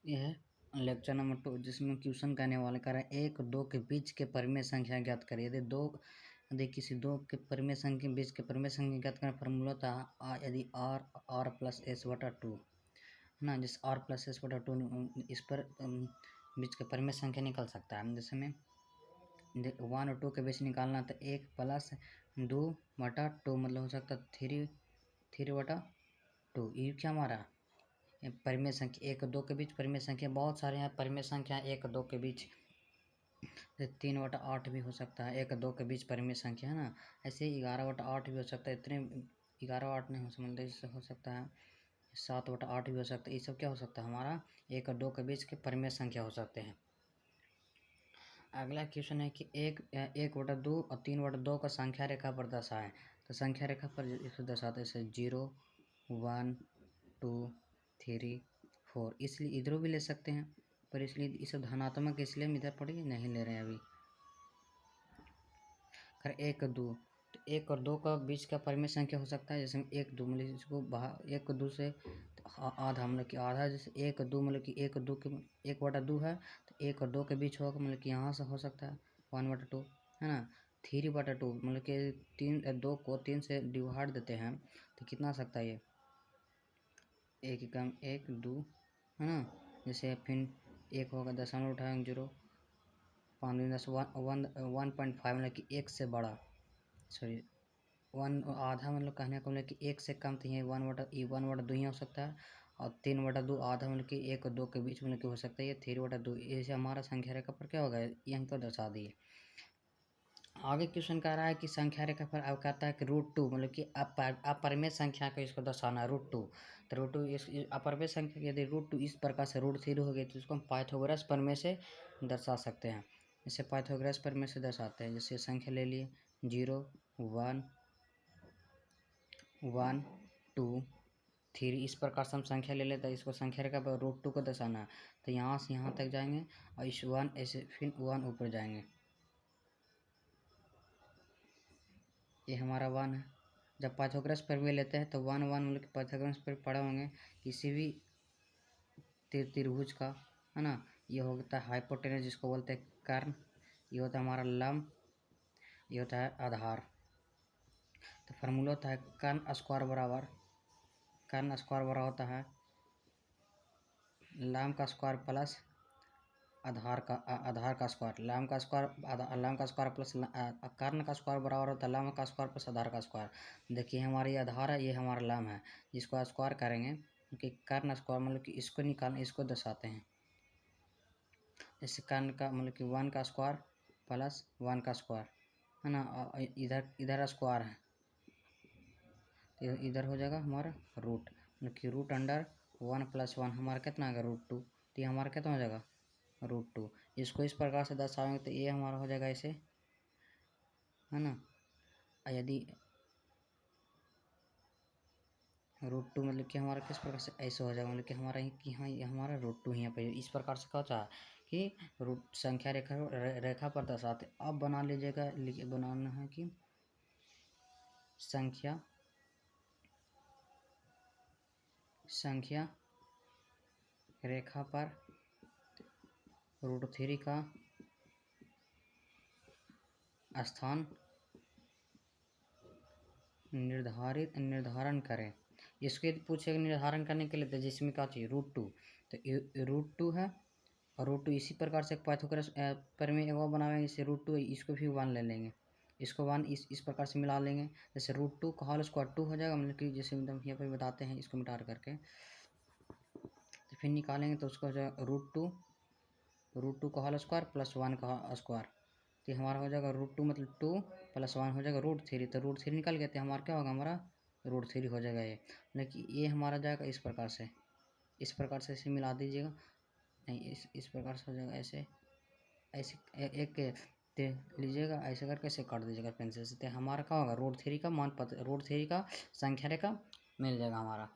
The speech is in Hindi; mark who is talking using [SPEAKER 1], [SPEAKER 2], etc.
[SPEAKER 1] यह है लेक्चर नंबर 2, जिसमें क्वेश्चन कहने वाले कर रहे हैं 1 2 के बीच के परिमेय संख्या ज्ञात करें। यदि किसी दो के परिमेय संख्या के बीच के परिमेय संख्या ज्ञात करें, फॉर्मूला था यदि r प्लस एस बटा 2 है ना, जिस r प्लस एस बटा 2 इस पर बीच के परिमेय संख्या निकल सकता है। जैसे में 1 और 2 के बीच निकालना तो 1 प्लस 2 बटा 2 मतलब हो सकता है 3 बटा 2। ये क्या हमारा परिमेय संख्या 1 और 2 के बीच परिमेय संख्या बहुत सारे हैं। परिमेय संख्या 1 और 2 के बीच 3 बटा 8 भी हो सकता है 1 और 2 के बीच परिमेय संख्या है ना। ऐसे 11 बटा 8 भी हो सकता है। इतने 11 8 नहीं हो सकता, इससे हो सकता है 7 बटा 8 भी हो सकता है। ये सब क्या हो सकता है हमारा 1 और 2 के बीच के परिमेय संख्या हो सकते हैं। अगला क्वेश्चन है कि 1 बटा 2 और 3 बटा 2 का संख्या रेखा पर दर्शाएं। तो संख्या रेखा पर इसको दर्शाते हैं 0 1 2 3 4। इसलिए इधरों भी ले सकते हैं, पर इसलिए इसे धनात्मक इसलिए हम इधर पढ़ेंगे नहीं ले रहे हैं अभी। खैर 1 2 तो 1 और 2 का बीच का परिमेय संख्या हो सकता है। जैसे 1 2 मतलब इसको 1 2 से आधा मतलब कि आधा, जैसे 1 2 मतलब कि 1 2 के 1 बटा 2 है तो 1 और 2 के बीच होगा मतलब कि यहाँ से हो सकता है 1 बटा 2 है ना। 3 बटा 2 मतलब कि 2 को 3 से डिवाइड देते हैं तो कितना आ सकता है ये 1 कम 1 2 है ना। जैसे फिर 1 होगा दशमलव उठाएंगे 0 5 10 1.5 मतलब कि 1 से बड़ा, सॉरी 1 आधा मतलब कहने का मतलब कि 1 से कम तो ये 1 बटा 2 ही हो सकता है। और 3 बटा 2 आधा मतलब कि 1 और 2 के बीच मतलब कि हो सकता है ये 3 बटा 2। ऐसे हमारा संख्या रेखा पर क्या होगा यहीं पर दर्शा दिए। आगे क्वेश्चन कह रहा है कि संख्या रेखा पर अब कहता है कि √2 मतलब कि अपरिमेय संख्या को इसको दर्शाना है √2। तो √2 इस अपरिमेय संख्या यदि √2 इस प्रकार से √3 हो गई तो इसको हम पाइथागोरस प्रमेय से दर्शा सकते हैं। जैसे पाइथागोरस प्रमेय से दर्शाते हैं। जैसे संख्या ले लिए 0 1 1 2 3 इस प्रकार से हम संख्या ले लेते हैं। इसको संख्या रेखा पर √2 को दर्शाना है तो यहाँ से यहाँ तक जाएंगे और इस 1 ऐसे फिर 1 ऊपर जाएंगे। ये हमारा 1 है। जब पाइथागोरस प्रमेय लेते हैं तो 1 1 मतलब कि पाइथागोरस पर पढ़े होंगे किसी भी त्रिभुज का है ना। ये होता है हाइपोटेनस जिसको बोलते हैं कर्ण, ये होता है हमारा लंब, ये होता है आधार। तो फार्मूला होता है कर्ण स्क्वायर बराबर होता है लंब का स्क्वायर प्लस आधार का स्क्वायर। लंब का स्क्वायर प्लस कर्ण का स्क्वायर बराबर होता है लंब का स्क्वायर प्लस आधार का स्क्वायर। देखिए हमारा ये आधार है, ये हमारा लंब है, जिसको स्क्वायर करेंगे क्योंकि कर्ण स्क्वायर मतलब कि इसको निकालना इसको दर्शाते हैं। जैसे कर्ण का मतलब कि 1 का स्क्वायर प्लस 1 का स्क्वायर है ना। इधर स्क्वायर है तो इधर हो जाएगा हमारा रूट, मतलब कि रूट अंडर 1 + 1 हमारा कितना आएगा √2। तो ये हमारा कितना हो जाएगा √2। इसको इस प्रकार से दर्शाएंगे तो ये हमारा हो जाएगा ऐसे है ना। यदि √2 मतलब कि हमारा किस प्रकार से ऐसे हो जाएगा मतलब कि हमारा यहाँ ये हमारा √2 यहाँ पे इस प्रकार से क्या होता है कि रूट संख्या रेखा पर दर्शाते। अब बना लीजिएगा, बनाना है कि संख्या रेखा पर √3 का स्थान निर्धारण करें। इसके पूछेगा निर्धारण करने के लिए तो जिसमें क्या चाहिए √2, तो √2 है और √2 इसी प्रकार से पाइथागोरस प्रमेय वो बनाएंगे। इसे √2 इसको भी 1 ले लेंगे, इसको 1 इस प्रकार से मिला लेंगे। जैसे √2 का होल स्क्वायर 2 हो जाएगा मतलब कि जैसे एकदम यहाँ पर बताते हैं इसको मिटा करके तो फिर निकालेंगे तो उसको हो जाएगा √2 का होल स्क्वायर प्लस 1 का स्क्वायर। तो हमारा हो जाएगा √2 मतलब 2 + 1 हो जाएगा √3। तो √3 निकल गया तो हमारा क्या होगा हमारा √3 हो जाएगा ये, मतलब कि ये हमारा जाएगा इस प्रकार से इसे मिला दीजिएगा। नहीं इस प्रकार से हो जाएगा ऐसे एक लीजिएगा ऐसे करके ऐसे काट दीजिएगा पेंसिल से। तो हमारा क्या होगा √3 का मान पता √3 का संख्या रेखा मिल जाएगा हमारा।